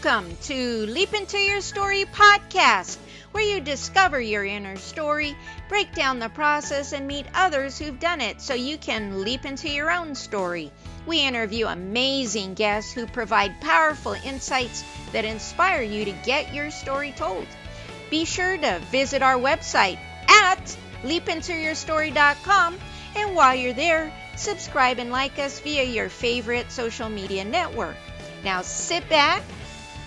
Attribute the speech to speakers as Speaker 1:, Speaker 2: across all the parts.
Speaker 1: Welcome to Leap Into Your Story podcast, where you discover your inner story, break down the process, and meet others who've done it so you can leap into your own story. We interview amazing guests who provide powerful insights that inspire you to get your story told. Be sure to visit our website at leapintoyourstory.com, and while you're there, subscribe and like us via your favorite social media network. Now sit back,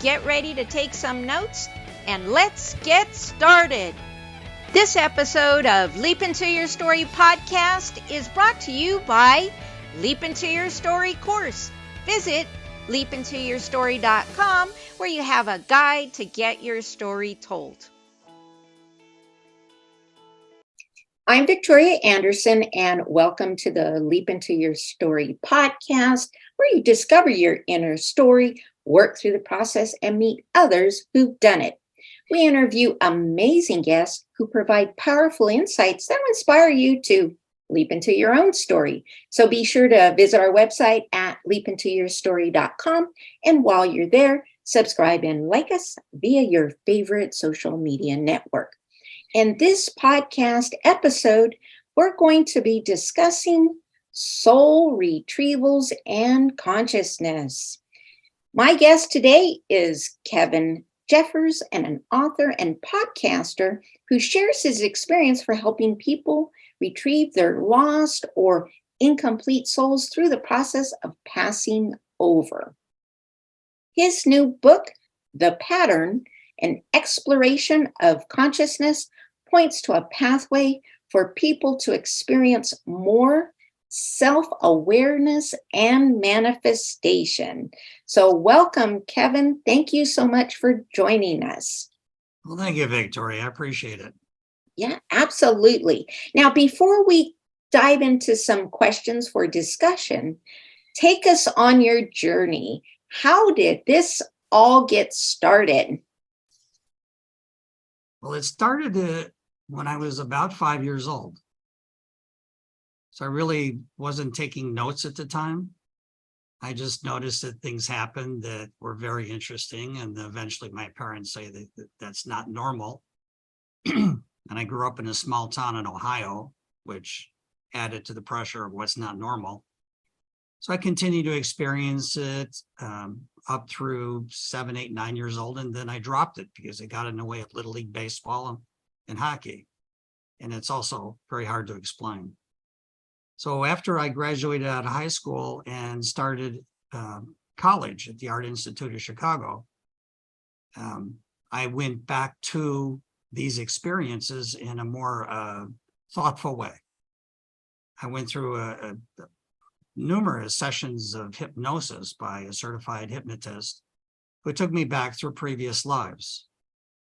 Speaker 1: get ready to take some notes, and let's get started. This episode of Leap Into Your Story podcast is brought to you by Leap Into Your Story course. Visit leapintoyourstory.com, where you have a guide to get your story told.
Speaker 2: I'm Victoria Anderson, and welcome to the Leap Into Your Story podcast, where you discover your inner story, work through the process, and meet others who've done it. We interview amazing guests who provide powerful insights that will inspire you to leap into your own story. So be sure to visit our website at leapintoyourstory.com, and while you're there, subscribe and like us via your favorite social media network. In this podcast episode, we're going to be discussing soul retrievals and consciousness. My guest today is Kevin Jeffers, an author and podcaster who shares his experience for helping people retrieve their lost or incomplete souls through the process of passing over. His new book, The Pattern, an exploration of consciousness, points to a pathway for people to experience more self-awareness and manifestation. So welcome, Kevin. Thank you so much for joining us.
Speaker 3: Well, thank you, Victoria. I appreciate it.
Speaker 2: Yeah, absolutely. Now, before we dive into some questions for discussion, take us on your journey. How did this all get started?
Speaker 3: Well, it started when I was about 5 years old. So I really wasn't taking notes at the time. I just noticed that things happened that were very interesting. And eventually my parents say that that's not normal. And I grew up in a small town in Ohio, which added to the pressure of what's not normal. So I continued to experience it up through 7, 8, 9 years old. And then I dropped it because it got in the way of Little League Baseball and hockey. And it's also very hard to explain. So after I graduated out of high school and started college at the Art Institute of Chicago, I went back to these experiences in a more thoughtful way. I went through numerous sessions of hypnosis by a certified hypnotist who took me back through previous lives.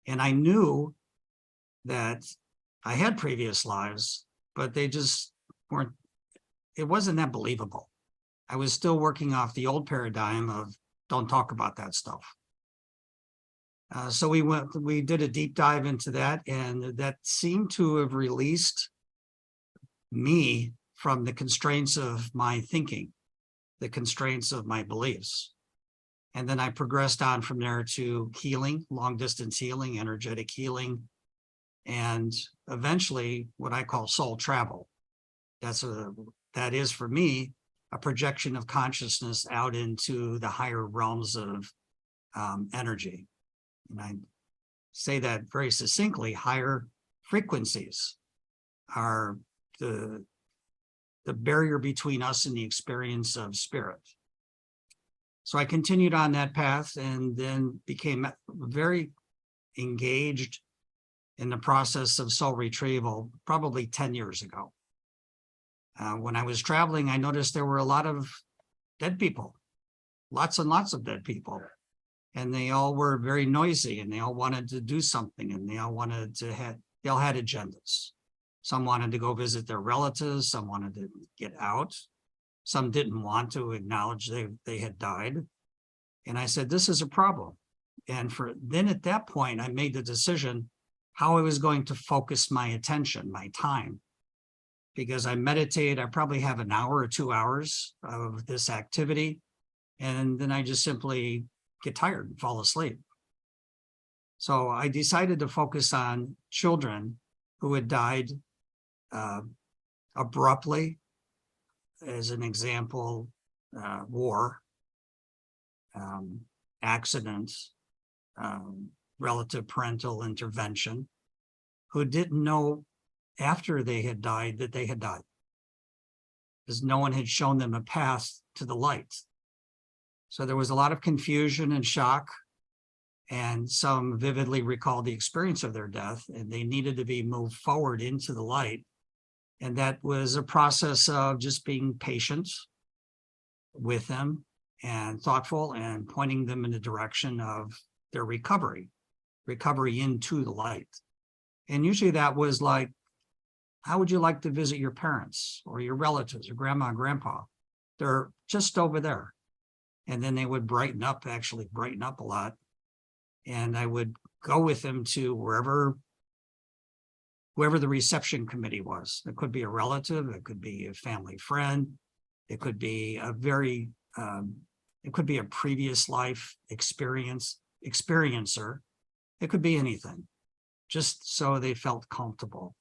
Speaker 3: And I knew that I had previous lives, but they just weren't, it wasn't that believable. I was still working off the old paradigm of don't talk about that stuff. So we did a deep dive into that, and that seemed to have released me from the constraints of my thinking, the constraints of my beliefs. And then I progressed on from there to healing, long distance healing, energetic healing, and eventually what I call soul travel. That is for me a projection of consciousness out into the higher realms of energy. And I say that very succinctly. Higher frequencies are the barrier between us and the experience of spirit. So I continued on that path and then became very engaged in the process of soul retrieval probably 10 years ago. When I was traveling, I noticed there were a lot of dead people, lots and lots of dead people. And they all were very noisy, and they all wanted to do something, and they all had agendas. Some wanted to go visit their relatives, some wanted to get out, some didn't want to acknowledge they had died. And I said, this is a problem. And then at that point, I made the decision how I was going to focus my attention, my time. Because I meditate, I probably have an hour or 2 hours of this activity. And then I just simply get tired and fall asleep. So I decided to focus on children who had died abruptly. As an example, war, accidents, relative parental intervention, who didn't know after they had died that they had died, because no one had shown them a path to the light. So there was a lot of confusion and shock, and some vividly recalled the experience of their death, and they needed to be moved forward into the light. And that was a process of just being patient with them and thoughtful and pointing them in the direction of their recovery into the light. And usually that was like, how would you like to visit your parents or your relatives, your grandma and grandpa? They're just over there. And then they would brighten up a lot. And I would go with them to whoever the reception committee was. It could be a relative, it could be a family friend, it could be it could be a previous life experiencer. It could be anything, just so they felt comfortable.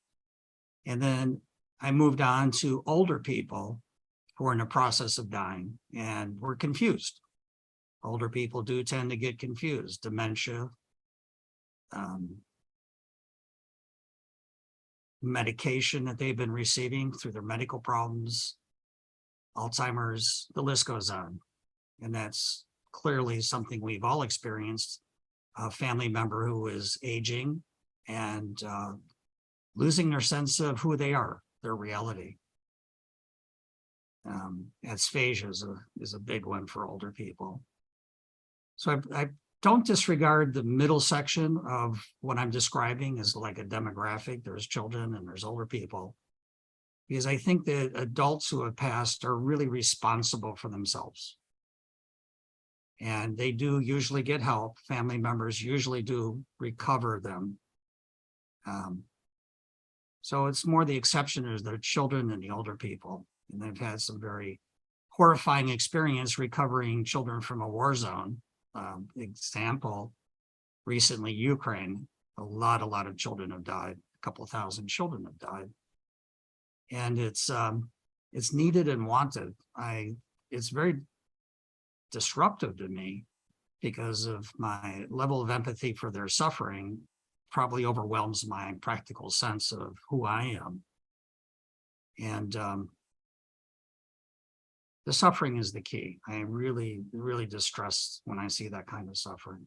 Speaker 3: And then I moved on to older people who are in the process of dying and were confused. Older people do tend to get confused. Dementia, medication that they've been receiving through their medical problems, Alzheimer's, the list goes on. And that's clearly something we've all experienced. A family member who is aging and losing their sense of who they are, their reality. Asphasia is a big one for older people. So I don't disregard the middle section of what I'm describing as like a demographic. There's children and there's older people, because I think that adults who have passed are really responsible for themselves. And they do usually get help. Family members usually do recover them. So it's more the exception is the children and the older people. And they've had some very horrifying experience recovering children from a war zone. Example, recently Ukraine, a lot of children have died. A couple of thousand children have died. And it's needed and wanted. It's very disruptive to me because of my level of empathy for their suffering probably overwhelms my practical sense of who I am. And the suffering is the key. I am really, really distressed when I see that kind of suffering.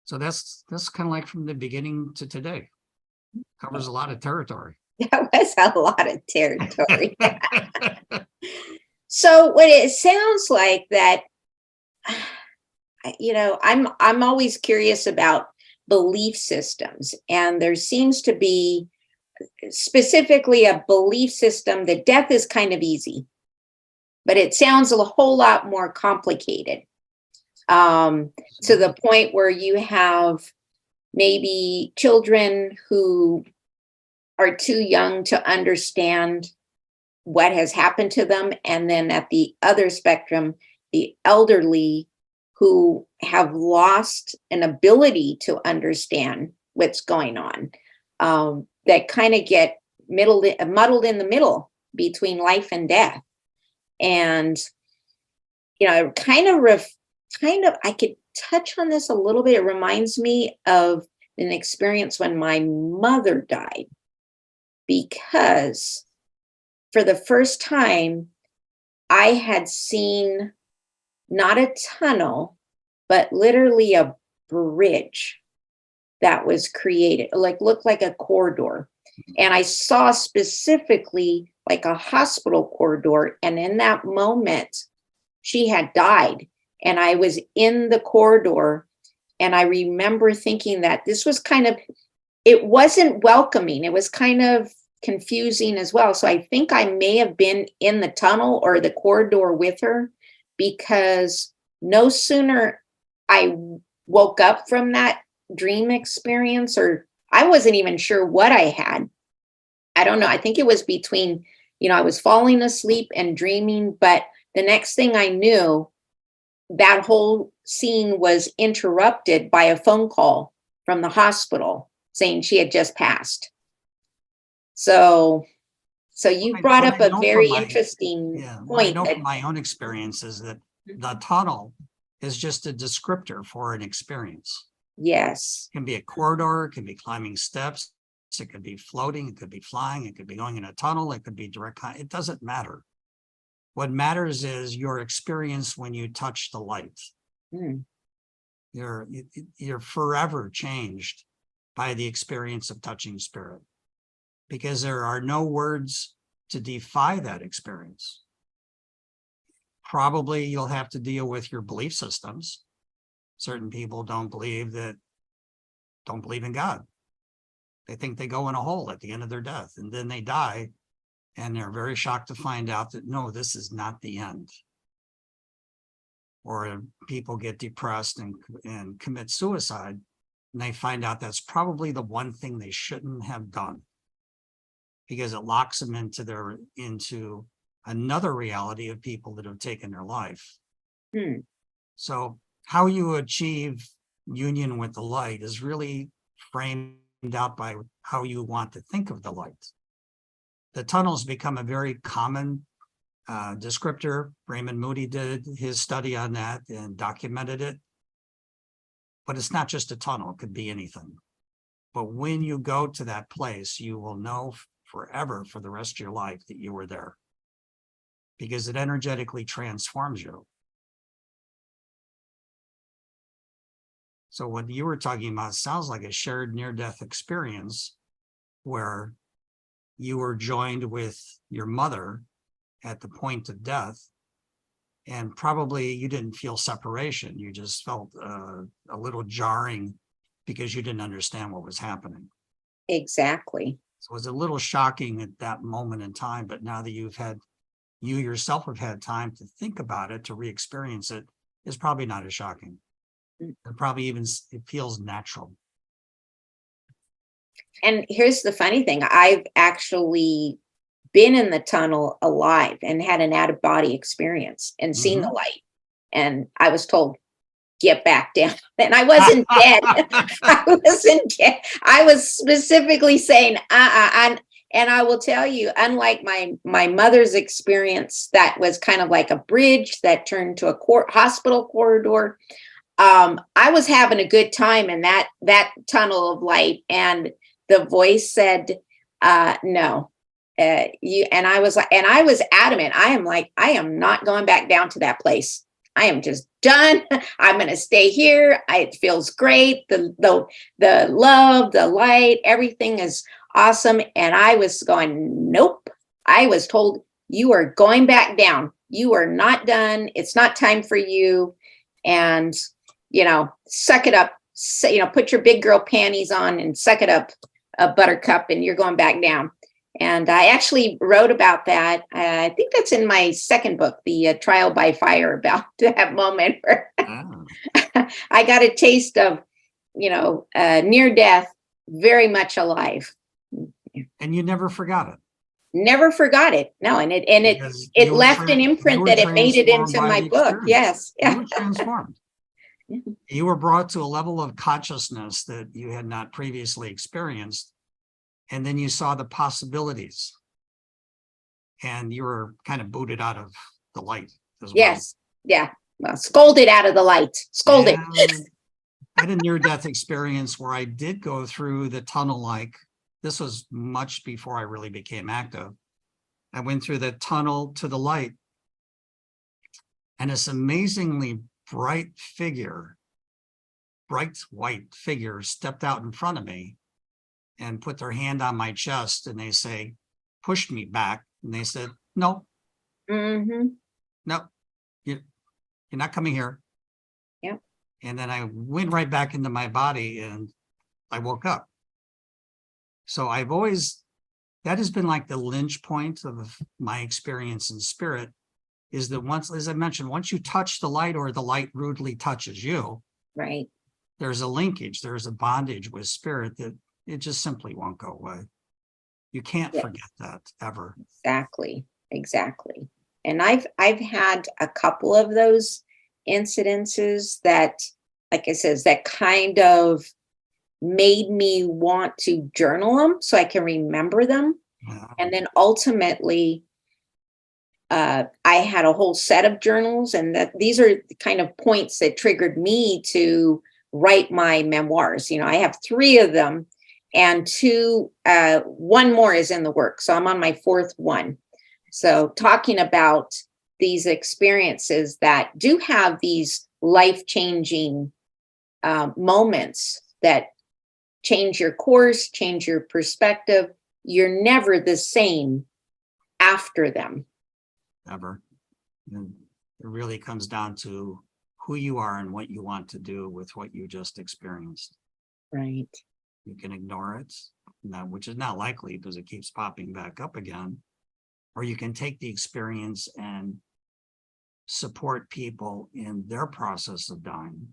Speaker 3: So that's kind of like from the beginning to today. Covers a lot of territory.
Speaker 2: That was a lot of territory. So what it sounds like that, I'm always curious about belief systems, and there seems to be specifically a belief system that death is kind of easy, but it sounds a whole lot more complicated, to the point where you have maybe children who are too young to understand what has happened to them. And then at the other spectrum, the elderly who have lost an ability to understand what's going on, that kind of get muddled in the middle between life and death. And, I could touch on this a little bit. It reminds me of an experience when my mother died, because for the first time, I had seen not a tunnel, but literally a bridge that was created, looked like a corridor. And I saw specifically like a hospital corridor. And in that moment, she had died. And I was in the corridor. And I remember thinking that this was it wasn't welcoming. It was kind of confusing as well. So I think I may have been in the tunnel or the corridor with her, because no sooner I woke up from that dream experience, or I wasn't even sure what I had. I don't know. I think it was between, I was falling asleep and dreaming, but the next thing I knew, that whole scene was interrupted by a phone call from the hospital saying she had just passed. So you brought up a very interesting
Speaker 3: what I
Speaker 2: point.
Speaker 3: know from my own experience is that the tunnel is just a descriptor for an experience.
Speaker 2: Yes.
Speaker 3: It can be a corridor, it can be climbing steps, it could be floating, it could be flying, it could be going in a tunnel, it could be it doesn't matter. What matters is your experience when you touch the light.
Speaker 2: Mm.
Speaker 3: You're forever changed by the experience of touching spirit, because there are no words to defy that experience. Probably you'll have to deal with your belief systems. Certain people don't believe in God. They think they go in a hole at the end of their death, and then they die, and they're very shocked to find out that no, this is not the end. Or people get depressed and commit suicide, and they find out that's probably the one thing they shouldn't have done, because it locks them into another reality of people that have taken their life. So how you achieve union with the light is really framed out by how you want to think of the light. The tunnels become a very common descriptor. Raymond Moody did his study on that and documented it. But it's not just a tunnel, it could be anything. But when you go to that place, you will know forever, for the rest of your life, that you were there, because it energetically transforms you. So what you were talking about sounds like a shared near-death experience where you were joined with your mother at the point of death, and probably you didn't feel separation. You just felt a little jarring because you didn't understand what was happening.
Speaker 2: Exactly.
Speaker 3: So it was a little shocking at that moment in time, but now that you yourself have had time to think about it, to re-experience it, it's probably not as shocking. It probably even, it feels natural.
Speaker 2: And here's the funny thing. I've actually been in the tunnel alive and had an out-of-body experience and seen the light. And I was told, get back down. And I wasn't dead. I wasn't dead. I was specifically saying, and I will tell you, unlike my mother's experience, that was kind of like a bridge that turned to a hospital corridor. I was having a good time in that tunnel of light, and the voice said, no. And I was adamant. I am not going back down to that place. I am just done. I'm going to stay here. It feels great. The love, the light, everything is awesome. And I was going, nope. I was told, you are going back down. You are not done. It's not time for you. And, suck it up. Put your big girl panties on and suck it up, buttercup, and you're going back down. And I actually wrote about that. I think that's in my second book, The Trial by Fire, about that moment where I got a taste of, near death, very much alive.
Speaker 3: And you never forgot it.
Speaker 2: Never forgot it. No, and it left an imprint that it made it into my book. Yes.
Speaker 3: You were transformed. You were brought to a level of consciousness that you had not previously experienced. And then you saw the possibilities, and you were kind of booted out of the light as well.
Speaker 2: Yes. Yeah. Well, scolded out of the light. Scolded.
Speaker 3: I had a near-death experience where I did go through the tunnel. This was much before I really became active. I went through the tunnel to the light, and this amazingly bright white figure stepped out in front of me and put their hand on my chest, and they pushed me back, and they said, no, no, you're not coming here.
Speaker 2: Yep.
Speaker 3: And then I went right back into my body, and I woke up. So that has been like the lynch point of my experience in spirit, is that once, as I mentioned, once you touch the light, or the light rudely touches you,
Speaker 2: right,
Speaker 3: there's a linkage, there's a bondage with spirit that it just simply won't go away. You can't forget that ever.
Speaker 2: Exactly. And I've had a couple of those incidences that, like I says, that kind of made me want to journal them so I can remember them.
Speaker 3: Yeah.
Speaker 2: And then ultimately, I had a whole set of journals, and that these are the kind of points that triggered me to write my memoirs. I have 3 of them, and one more is in the works. So I'm on my 4th one. So talking about these experiences that do have these life-changing moments that change your course, change your perspective. You're never the same after them.
Speaker 3: Ever. And it really comes down to who you are and what you want to do with what you just experienced.
Speaker 2: Right.
Speaker 3: You can ignore it, which is not likely because it keeps popping back up again. Or you can take the experience and support people in their process of dying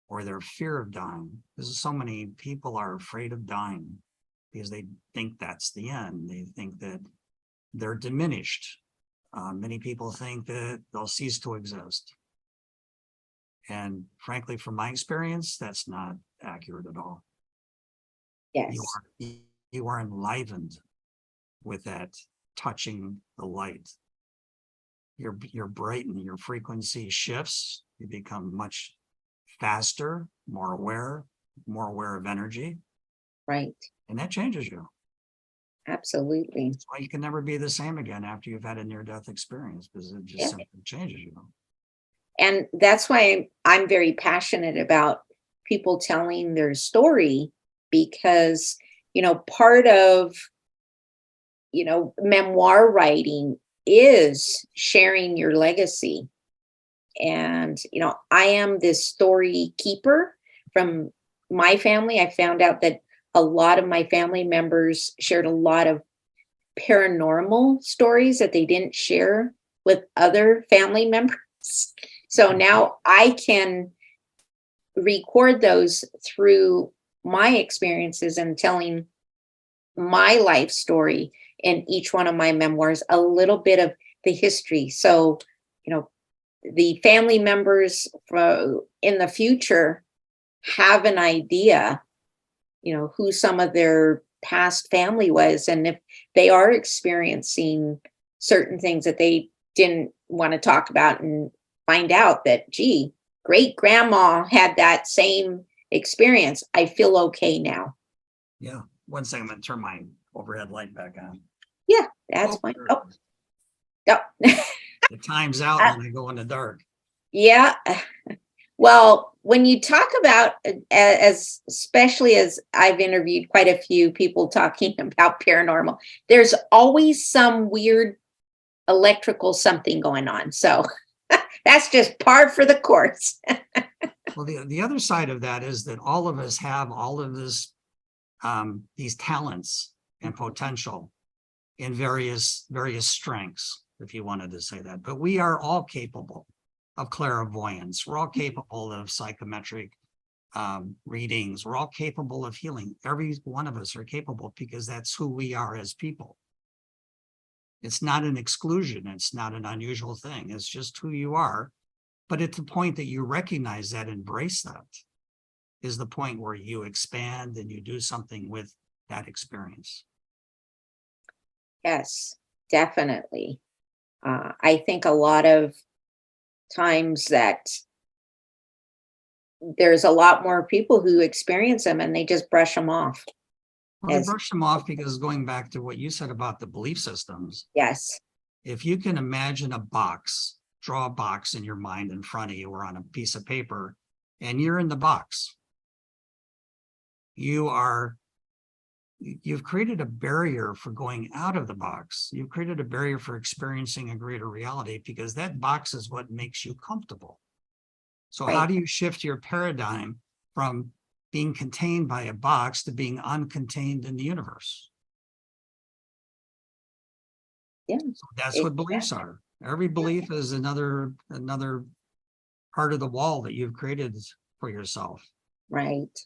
Speaker 3: or their fear of dying. Because so many people are afraid of dying because they think that's the end. They think that they're diminished. Many people think that they'll cease to exist. And frankly, from my experience, that's not accurate at all.
Speaker 2: Yes.
Speaker 3: You are enlivened with that touching the light. You're brightened, your frequency shifts, you become much faster, more aware of energy.
Speaker 2: Right.
Speaker 3: And that changes you.
Speaker 2: Absolutely.
Speaker 3: That's why you can never be the same again after you've had a near-death experience, because it just simply changes you.
Speaker 2: And that's why I'm very passionate about people telling their story, because, part of, memoir writing is sharing your legacy. And, I am this story keeper from my family. I found out that a lot of my family members shared a lot of paranormal stories that they didn't share with other family members. So now I can record those through my experiences and telling my life story in each one of my memoirs, a little bit of the history. So, the family members in the future have an idea, who some of their past family was, and if they are experiencing certain things that they didn't want to talk about, and find out that, gee, great grandma had that same experience. I feel okay now.
Speaker 3: Yeah. One second, I'm going to turn my overhead light back on.
Speaker 2: Yeah, that's fine.
Speaker 3: Sure.
Speaker 2: Oh, no.
Speaker 3: The time's out and then I go in the dark.
Speaker 2: Yeah. Well, when you talk about, especially as I've interviewed quite a few people talking about paranormal, there's always some weird electrical something going on. So that's just par for the course.
Speaker 3: Well, the other side of that is that all of us have all of this, these talents and potential in various strengths, if you wanted to say that. But we are all capable of clairvoyance. We're all capable of psychometric readings. We're all capable of healing. Every one of us are capable because that's who we are as people. It's not an exclusion. It's not an unusual thing. It's just who you are. But at the point that you recognize that, embrace that, is the point where you expand and you do something with that experience.
Speaker 2: Yes, definitely. I think a lot of times that there's a lot more people who experience them and they just brush them off.
Speaker 3: Well, they brush them off because, going back to what you said about the belief systems,
Speaker 2: Yes.
Speaker 3: if you can imagine a box, draw a box in your mind in front of you or on a piece of paper, and you're in the box, you've created a barrier for going out of the box. You've created a barrier for experiencing a greater reality because that box is what makes you comfortable. So
Speaker 2: Right.
Speaker 3: How do you shift your paradigm from being contained by a box to being uncontained in the universe?
Speaker 2: Yeah.
Speaker 3: So that's what beliefs are. Every belief is another part of the wall that you've created for yourself.
Speaker 2: Right.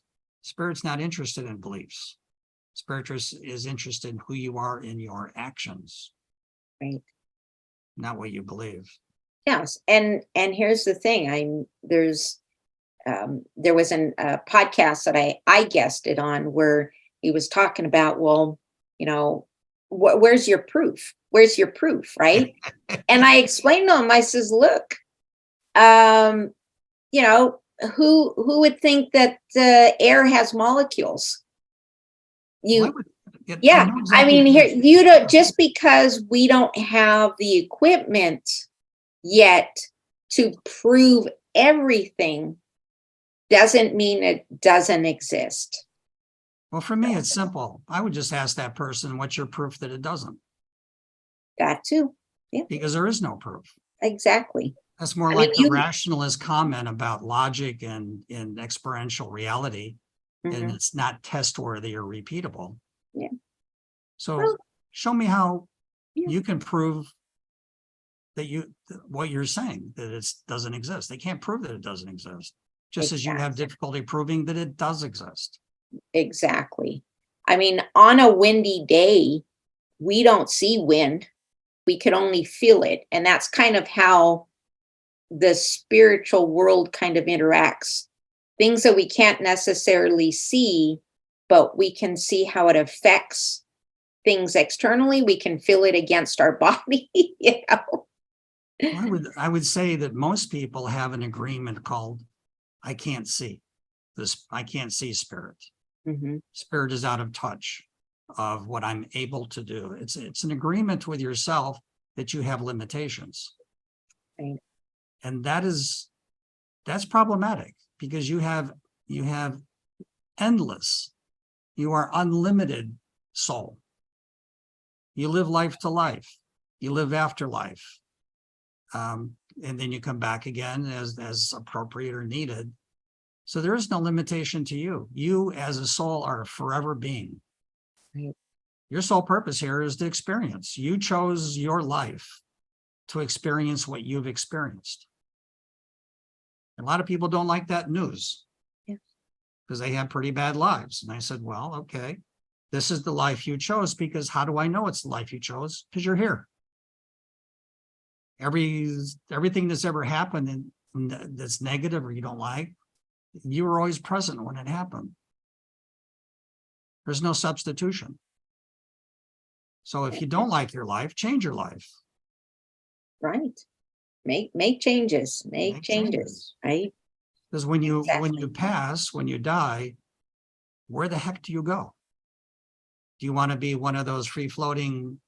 Speaker 3: Spirit's not interested in beliefs. Spirit is interested in who you are in your actions.
Speaker 2: Right.
Speaker 3: Not what you believe.
Speaker 2: Yes, and here's the thing. There was a podcast that I guested on where he was talking about, well, you know, where's your proof? Where's your proof, right? And I explained to him. I says, look, um, you know, who would think that air has molecules?
Speaker 3: Well, I
Speaker 2: You,
Speaker 3: would, I
Speaker 2: yeah.
Speaker 3: know
Speaker 2: I
Speaker 3: exactly
Speaker 2: mean,
Speaker 3: what
Speaker 2: here
Speaker 3: you're
Speaker 2: you don't, just because we don't have the equipment yet to prove everything doesn't mean it doesn't exist.
Speaker 3: Well, for me, it's simple. I would just ask that person, what's your proof that it doesn't?
Speaker 2: That too. Yeah,
Speaker 3: Because there is no proof.
Speaker 2: exactly.
Speaker 3: That's more
Speaker 2: I mean,
Speaker 3: like the rationalist comment about logic and experiential reality, and
Speaker 2: mhm,
Speaker 3: it's not test worthy or repeatable.
Speaker 2: yeah.
Speaker 3: So
Speaker 2: Well,
Speaker 3: show me how
Speaker 2: yeah,
Speaker 3: you can prove that what you're saying, that it doesn't exist. They can't prove that it doesn't exist, just as you have
Speaker 2: exactly.
Speaker 3: difficulty proving that it does exist.
Speaker 2: Exactly. I mean, on a windy day, we don't see wind. We can only feel it. And that's kind of how the spiritual world kind of interacts. Things that we can't necessarily see, but we can see how it affects things externally. We can feel it against our body, you know.
Speaker 3: Well, I would say that most people have an agreement called I can't see this. I can't see spirit.
Speaker 2: Hmm.
Speaker 3: Spirit is out of touch of what I'm able to do. It's an agreement with yourself that you have limitations.
Speaker 2: Right.
Speaker 3: And that's problematic because you have endless, you are unlimited soul. You live life to life. You live after life. And then you come back again as appropriate or needed. So there is no limitation to you. You as a soul are a forever being.
Speaker 2: Right.
Speaker 3: Your sole purpose here is to experience. You chose your life to experience what you've experienced. A lot of people don't like that news
Speaker 2: Yeah.
Speaker 3: because they have pretty bad lives. And I said, well, okay, this is the life you chose, because how do I know it's the life you chose? Because you're here. Everything that's ever happened and that's negative or you don't like, you were always present when it happened. There's no substitution. So if you don't like your life, change your life.
Speaker 2: Right. Make changes. Make
Speaker 3: Make
Speaker 2: changes.
Speaker 3: changes.
Speaker 2: Right.
Speaker 3: Because when you
Speaker 2: Exactly.
Speaker 3: pass, when you die, where the heck do you go? Do you want to be one of those free-floating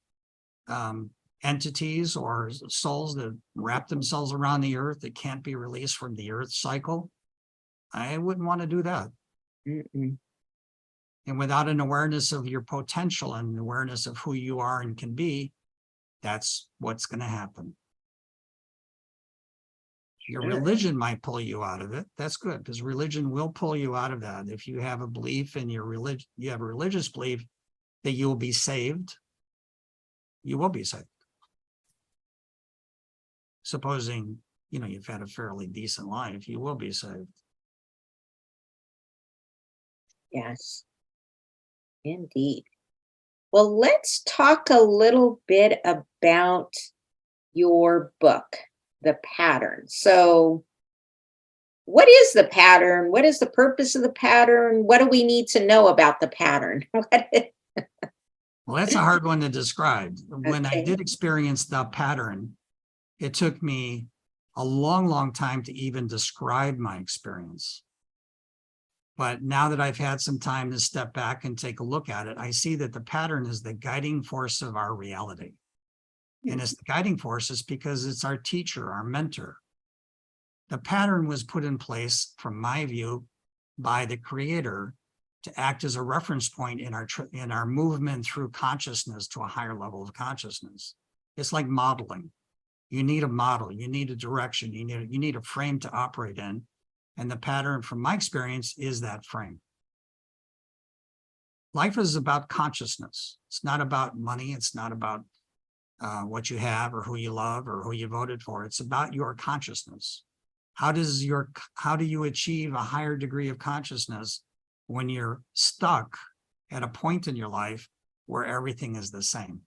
Speaker 3: entities or souls that wrap themselves around the earth that can't be released from the earth cycle? I wouldn't want to do that.
Speaker 2: Mm-mm.
Speaker 3: And without an awareness of your potential and awareness of who you are and can be, that's what's going to happen. Your
Speaker 2: Sure.
Speaker 3: religion might pull you out of it. That's good, because religion will pull you out of that. If you have a belief in your religion, you have a religious belief that you will be saved, you will be saved. Supposing, you've had a fairly decent life, you will be saved.
Speaker 2: Yes, indeed. Well, let's talk a little bit about your book, The Pattern. So, what is the pattern? What is the purpose of the pattern? What do we need to know about the pattern?
Speaker 3: Well, that's a hard one to describe. When I
Speaker 2: Okay.
Speaker 3: did experience the pattern, it took me a long, long time to even describe my experience. But now that I've had some time to step back and take a look at it, I see that the pattern is the guiding force of our reality. And it's the guiding force because it's our teacher, our mentor. The pattern was put in place, from my view, by the creator to act as a reference point in our movement through consciousness to a higher level of consciousness. It's like modeling. You need a model, you need a direction, you need a frame to operate in. And the pattern, from my experience, is that frame. Life is about consciousness. It's not about money. It's not about what you have or who you love or who you voted for. It's about your consciousness. How do you achieve a higher degree of consciousness when you're stuck at a point in your life where everything is the same?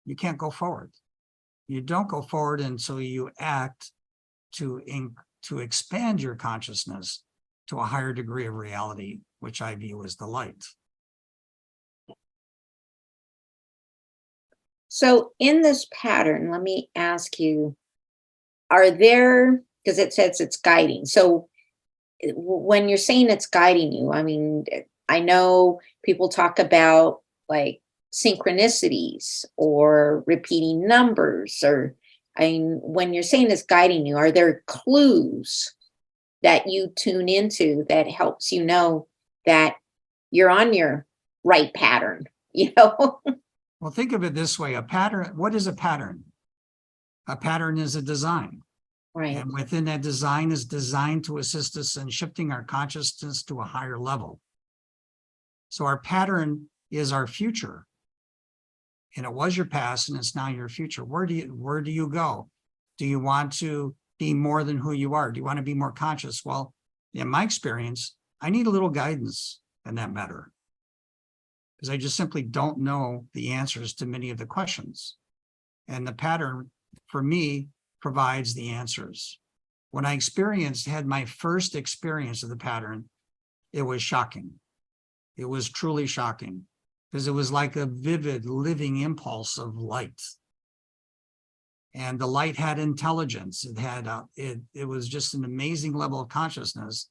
Speaker 3: You can't go forward. You don't go forward until you act to expand your consciousness to a higher degree of reality, which I view as the light.
Speaker 2: So in this pattern, let me ask you, are there, because it says it's guiding. So when you're saying it's guiding you, I mean, I know people talk about like synchronicities or repeating numbers, or I mean, when you're saying it's guiding you, are there clues that you tune into that helps you know that you're on your right pattern, you know?
Speaker 3: Well, think of it this way. A pattern, what is a pattern? A pattern is a design.
Speaker 2: Right.
Speaker 3: And within that design is designed to assist us in shifting our consciousness to a higher level. So our pattern is our future. And it was your past and it's now your future. Where do you go? Do you want to be more than who you are? Do you want to be more conscious? Well, in my experience, I need a little guidance in that matter, because I just simply don't know the answers to many of the questions. And the pattern, for me, provides the answers. When I had my first experience of the pattern, it was shocking. It was truly shocking, because it was like a vivid, living impulse of light. And the light had intelligence. It had it was just an amazing level of consciousness.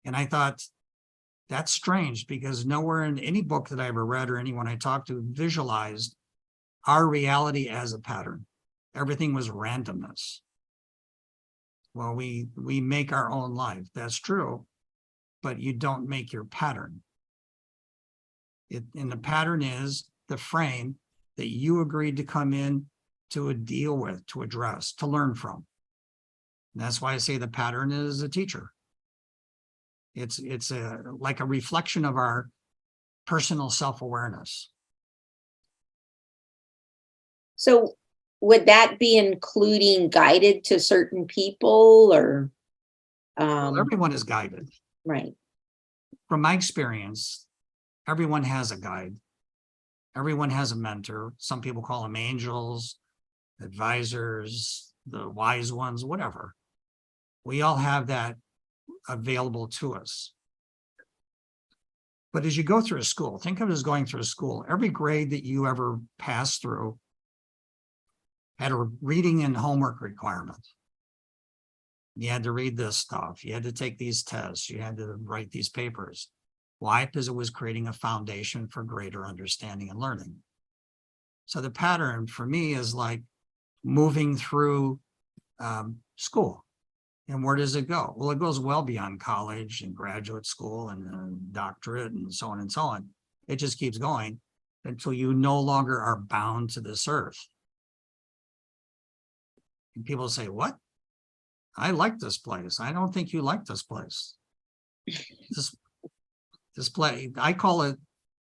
Speaker 3: And I thought, that's strange, because nowhere in any book that I ever read or anyone I talked to visualized our reality as a pattern. Everything was randomness. Well, we make our own life. That's true, but you don't make your pattern. And the pattern is the frame that you agreed to come in to deal with, to address, to learn from. And that's why I say the pattern is a teacher. It's like a reflection of our personal self-awareness.
Speaker 2: So would that be including guided to certain people, or?
Speaker 3: Well, everyone is guided.
Speaker 2: Right.
Speaker 3: From my experience, everyone has a guide. Everyone has a mentor. Some people call them angels, advisors, the wise ones, whatever. We all have that available to us. But as you go through a school, think of it as going through a school. Every grade that you ever passed through had a reading and homework requirement. You had to read this stuff. You had to take these tests. You had to write these papers. Why? Because it was creating a foundation for greater understanding and learning. So the pattern for me is like moving through school. And where does it go? Well, it goes well beyond college and graduate school and doctorate and so on and so on. It just keeps going until you no longer are bound to this earth. And people say, what? I like this place. I don't think you like this place. This place, I call it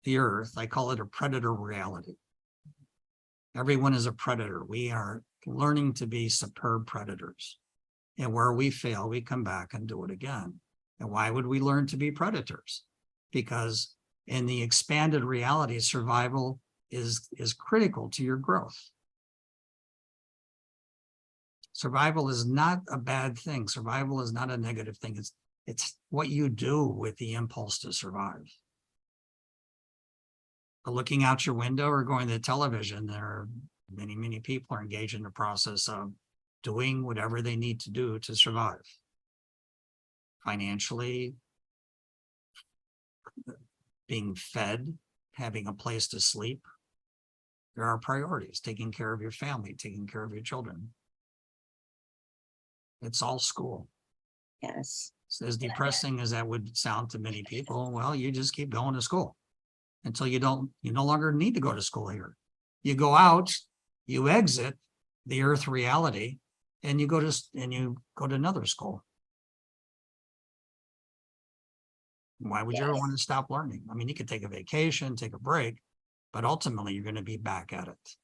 Speaker 3: the earth. I call it a predator reality. Everyone is a predator. We are learning to be superb predators. And where we fail, we come back and do it again. And why would we learn to be predators? Because in the expanded reality, survival is critical to your growth. Survival is not a bad thing. Survival is not a negative thing. It's what you do with the impulse to survive. But looking out your window or going to the television, there are many, many people are engaged in the process of doing whatever they need to do to survive. Financially, being fed, having a place to sleep. There are priorities, taking care of your family, taking care of your children. It's all school.
Speaker 2: Yes.
Speaker 3: So as depressing as that would sound to many people, well, you just keep going to school until you no longer need to go to school here. You go out, you exit the earth reality, and you go to another school. Why would you ever want to stop learning? I mean, you could take a vacation, take a break, but ultimately you're going to be back at it.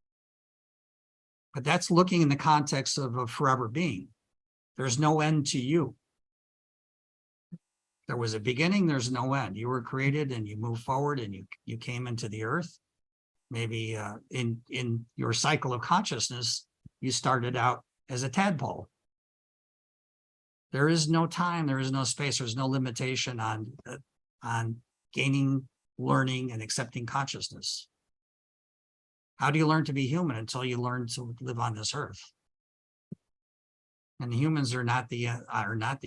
Speaker 3: But that's looking in the context of a forever being. There's no end to you. There was a beginning, there's no end. You were created and you move forward and you came into the earth. Maybe in your cycle of consciousness, you started out as a tadpole. There is no time, there is no space, there's no limitation on gaining, learning, and accepting consciousness. How do you learn to be human until you learn to live on this earth? And humans are not the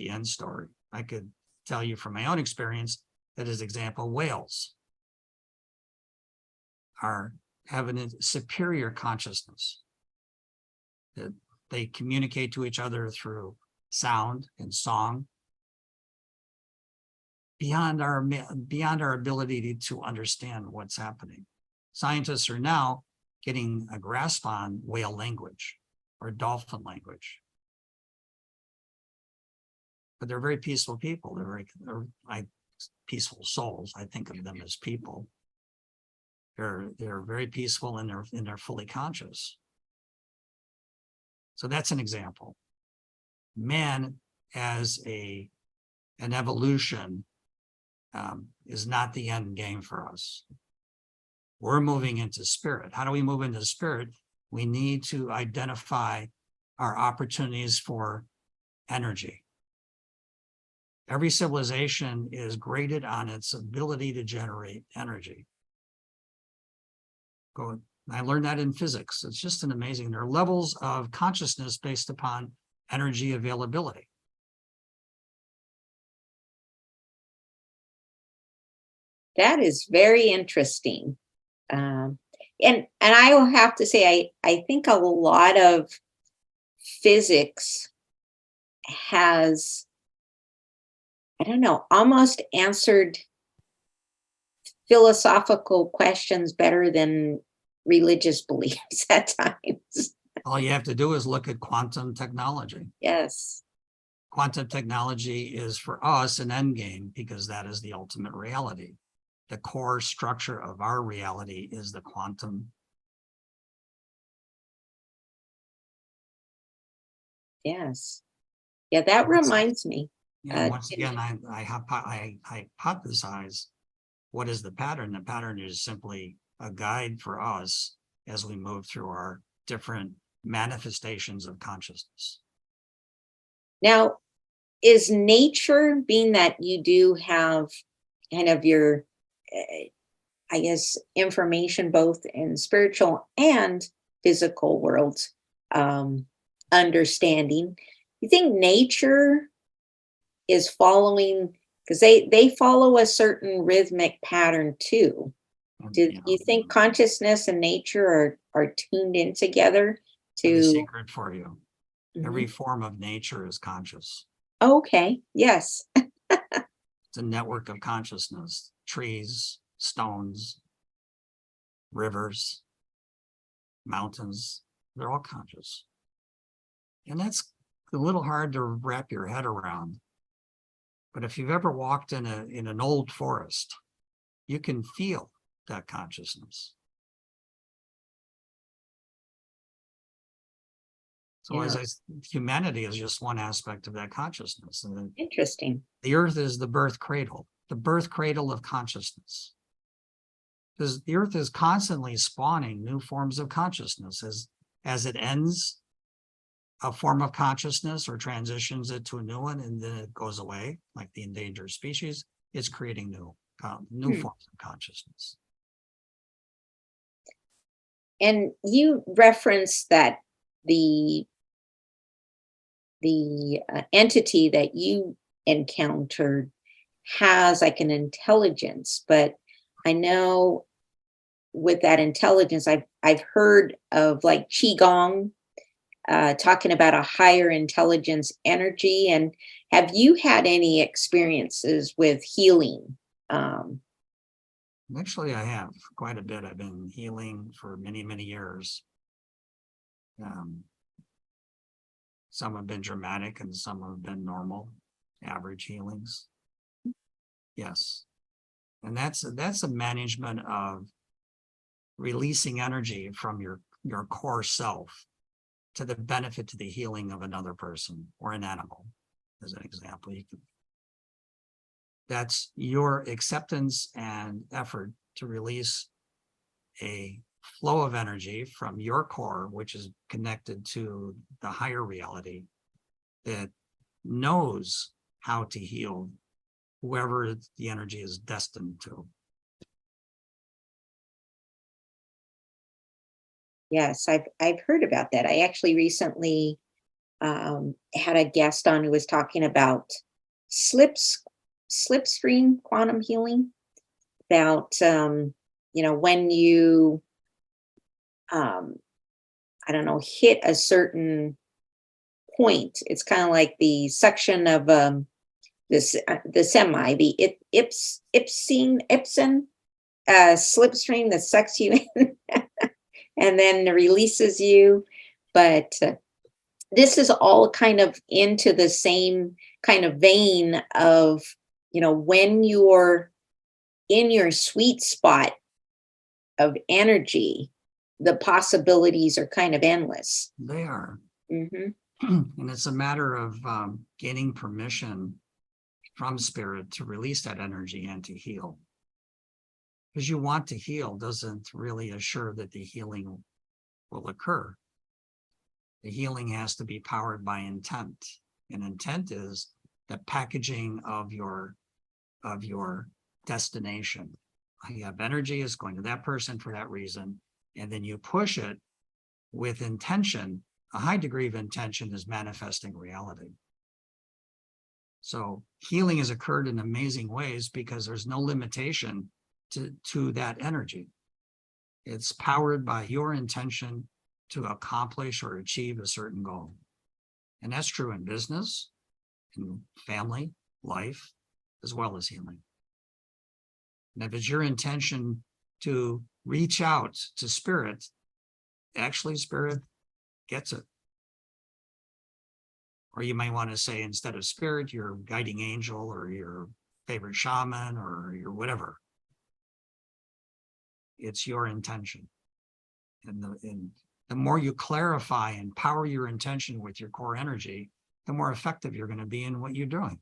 Speaker 3: end story. I could tell you from my own experience that, as example, whales have a superior consciousness. That they communicate to each other through sound and song beyond our ability to understand what's happening. Scientists are now getting a grasp on whale language or dolphin language. But they're very peaceful people. They're like peaceful souls. I think of them as people. They're very peaceful and they're fully conscious. So that's an example. Man as an evolution is not the end game for us. We're moving into spirit. How do we move into spirit? We need to identify our opportunities for energy. Every civilization is graded on its ability to generate energy. I learned that in physics. It's just an amazing. There are levels of consciousness based upon energy availability.
Speaker 2: That is very interesting. And I will have to say, I think a lot of physics has, I don't know, almost answered philosophical questions better than religious beliefs at times.
Speaker 3: All you have to do is look at quantum technology.
Speaker 2: Yes.
Speaker 3: Quantum technology is for us an end game because that is the ultimate reality. The core structure of our reality is the quantum.
Speaker 2: Yes. Yeah, that reminds me.
Speaker 3: Once again, I hypothesize what is the pattern. The pattern is simply a guide for us as we move through our different manifestations of consciousness.
Speaker 2: Now, is nature, being that you do have kind of your, I guess, information both in spiritual and physical worlds, understanding, you think nature is following, because they follow a certain rhythmic pattern too? Do you think consciousness and nature are tuned in together to?
Speaker 3: The secret for you. Mm-hmm. Every form of nature is conscious.
Speaker 2: Okay. Yes.
Speaker 3: It's a network of consciousness. Trees, stones, rivers, mountains, they're all conscious. And that's a little hard to wrap your head around. But if you've ever walked in an old forest, you can feel that consciousness. So humanity is just one aspect of that consciousness. And
Speaker 2: interesting.
Speaker 3: The earth is the birth cradle of consciousness. Because the earth is constantly spawning new forms of consciousness. As it ends a form of consciousness or transitions it to a new one, and then it goes away, like the endangered species, it's creating new forms of consciousness.
Speaker 2: And you referenced that the entity that you encountered has like an intelligence, but I know with that intelligence, I've heard of like qigong, talking about a higher intelligence energy. And have you had any experiences with healing?
Speaker 3: Actually, I have quite a bit. I've been healing for many, many years. Some have been dramatic and some have been normal, average healings. Yes. And that's a management of releasing energy from your core self to the benefit to the healing of another person or an animal, as an example. That's your acceptance and effort to release a flow of energy from your core, which is connected to the higher reality that knows how to heal whoever the energy is destined to.
Speaker 2: Yes, I've heard about that. I actually recently had a guest on who was talking about slipstream quantum healing, about when you I don't know, hit a certain point. It's kind of like the suction of the semi, the Ipsen slipstream that sucks you in and then releases you. But this is all kind of into the same kind of vein of, when you're in your sweet spot of energy, the possibilities are kind of endless.
Speaker 3: They are.
Speaker 2: Hmm.
Speaker 3: And it's a matter of gaining permission from spirit to release that energy and to heal. Because you want to heal doesn't really assure that the healing will occur. The healing has to be powered by intent. And intent is the packaging of your destination. You have energy, is going to that person for that reason, and then you push it with intention. A high degree of intention is manifesting reality. So healing has occurred in amazing ways because there's no limitation to that energy. It's powered by your intention to accomplish or achieve a certain goal. And that's true in business, in family, life, as well as healing. And if it's your intention to reach out to spirit, actually spirit gets it. Or you might want to say, instead of spirit, your guiding angel or your favorite shaman or your whatever. It's your intention. And the more you clarify and power your intention with your core energy, the more effective you're going to be in what you're doing.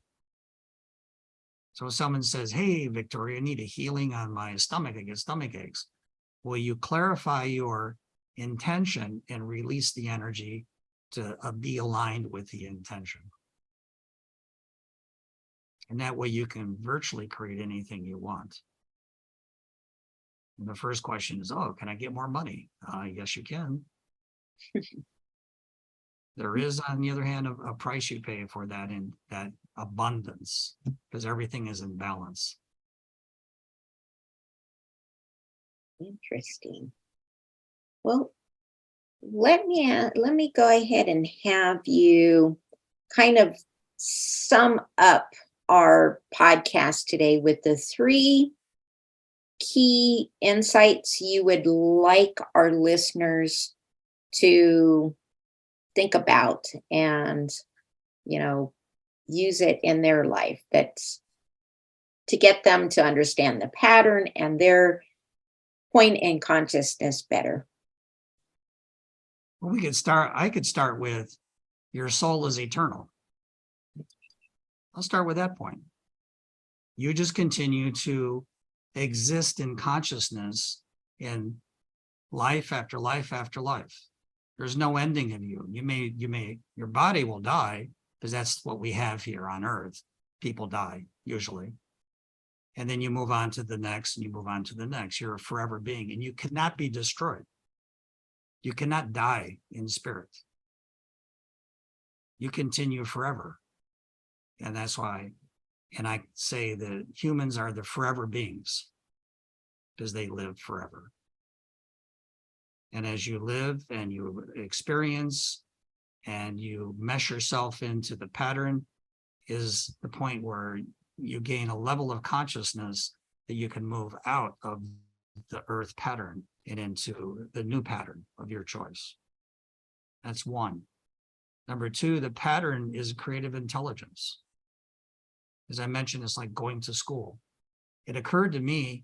Speaker 3: So if someone says, hey, Victoria, I need a healing on my stomach, I get stomach aches. Well, you clarify your intention and release the energy to be aligned with the intention. And that way you can virtually create anything you want. And the first question is, oh, can I get more money? Yes, you can. There is, on the other hand, a price you pay for that, in that abundance, because everything is in balance.
Speaker 2: Interesting. Well, let me go ahead and have you kind of sum up our podcast today with the 3 key insights you would like our listeners to think about and, use it in their life, that's to get them to understand the pattern and their point in consciousness better.
Speaker 3: Well, I could start with your soul is eternal. I'll start with that point. You just continue to exist in consciousness in life after life after life. There's no ending of you. Your body will die, because that's what we have here on Earth. People die, usually. And then you move on to the next, and you move on to the next. You're a forever being, and you cannot be destroyed. You cannot die in spirit. You continue forever. And that's why, and I say that humans are the forever beings, because they live forever. And as you live and you experience and you mesh yourself into the pattern, is the point where you gain a level of consciousness that you can move out of the earth pattern and into the new pattern of your choice. That's one. Number 2, the pattern is creative intelligence. As I mentioned, it's like going to school. It occurred to me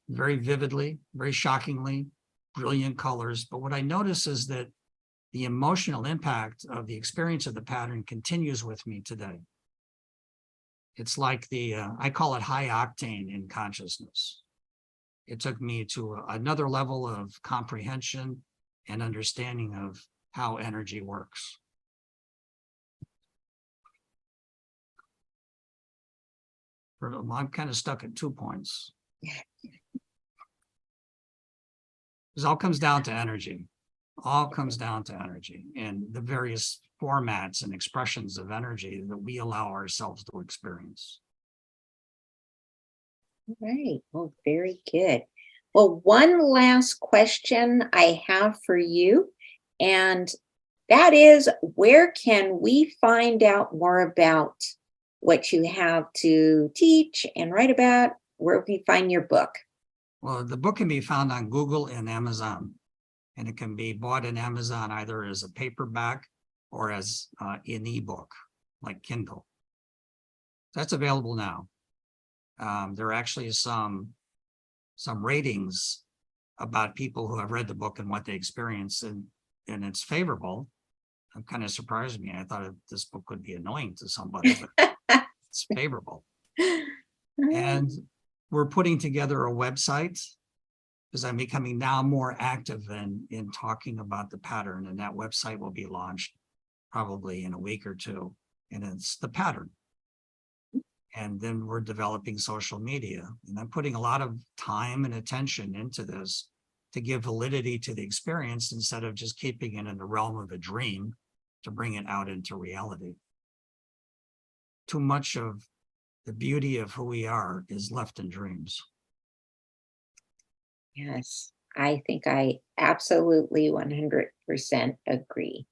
Speaker 3: very vividly, very shockingly, brilliant colors. But what I notice is that the emotional impact of the experience of the pattern continues with me today. It's like I call it high octane in consciousness. it took me to another level of comprehension and understanding of how energy works. I'm kind of stuck at 2 points. Because all comes down to energy. All comes down to energy and the various formats and expressions of energy that we allow ourselves to experience.
Speaker 2: All right. Well, very good. Well, one last question I have for you, and that is, where can we find out more about what you have to teach and write about? Where can we find your book?
Speaker 3: Well, the book can be found on Google and Amazon, and it can be bought in Amazon either as a paperback or as an ebook, like Kindle. That's available now. There are actually some ratings about people who have read the book and what they experience, and it's favorable. It kind of surprised me. I thought this book would be annoying to somebody, but it's favorable. And we're putting together a website because I'm becoming now more active in talking about the pattern, and that website will be launched probably in a week or two, and it's the pattern. And then we're developing social media, and I'm putting a lot of time and attention into this to give validity to the experience instead of just keeping it in the realm of a dream, to bring it out into reality. Too much of the beauty of who we are is left in dreams.
Speaker 2: Yes, I think I absolutely 100% agree.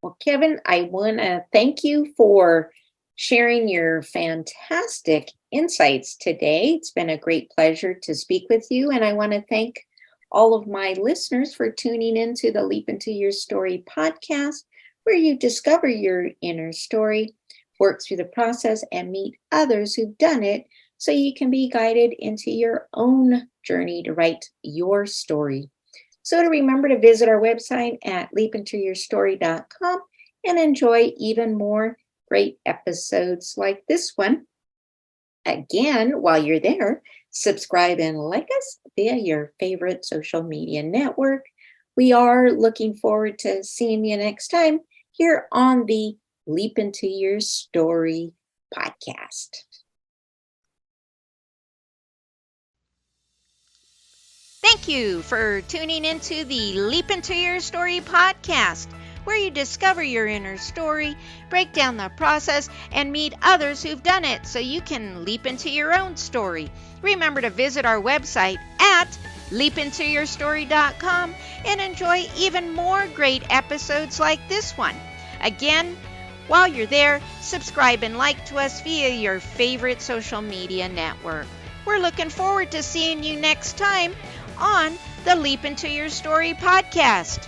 Speaker 2: Well, Kevin, I want to thank you for sharing your fantastic insights today. It's been a great pleasure to speak with you, and I want to thank all of my listeners for tuning into the Leap Into Your Story podcast, where you discover your inner story, work through the process, and meet others who've done it so you can be guided into your own journey to write your story. So to remember to visit our website at leapintoyourstory.com and enjoy even more great episodes like this one. Again, while you're there, subscribe and like us via your favorite social media network. We are looking forward to seeing you next time here on the Leap Into Your Story podcast.
Speaker 1: Thank you for tuning into the Leap Into Your Story podcast, where you discover your inner story, break down the process, and meet others who've done it so you can leap into your own story. Remember to visit our website at leapintoyourstory.com and enjoy even more great episodes like this one. Again, while you're there, subscribe and like to us via your favorite social media network. We're looking forward to seeing you next time on the Leap Into Your Story podcast.